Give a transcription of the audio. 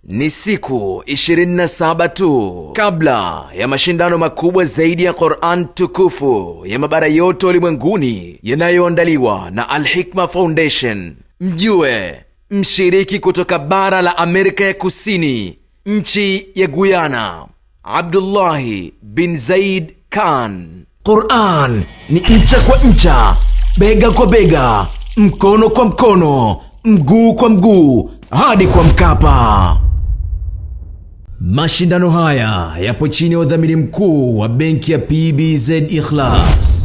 Ni siku 27 tu kabla ya mashindano makubwa zaidi ya Qur'an tukufu ya mabara yote ulimwenguni yanayoandaliwa na Al-Hikma Foundation. Mjue mshiriki kutoka bara la Amerika ya Kusini, nchi ya Guyana, Abdullahi bin Zaid Khan. Qur'an ni ncha kwa ncha, bega kwa bega, mkono kwa mkono, mguu kwa mguu, hadi kwa Mkapa. Mashindano haya yapo chini ya udhamini mkuu wa benki ya PBZ Ikhlas.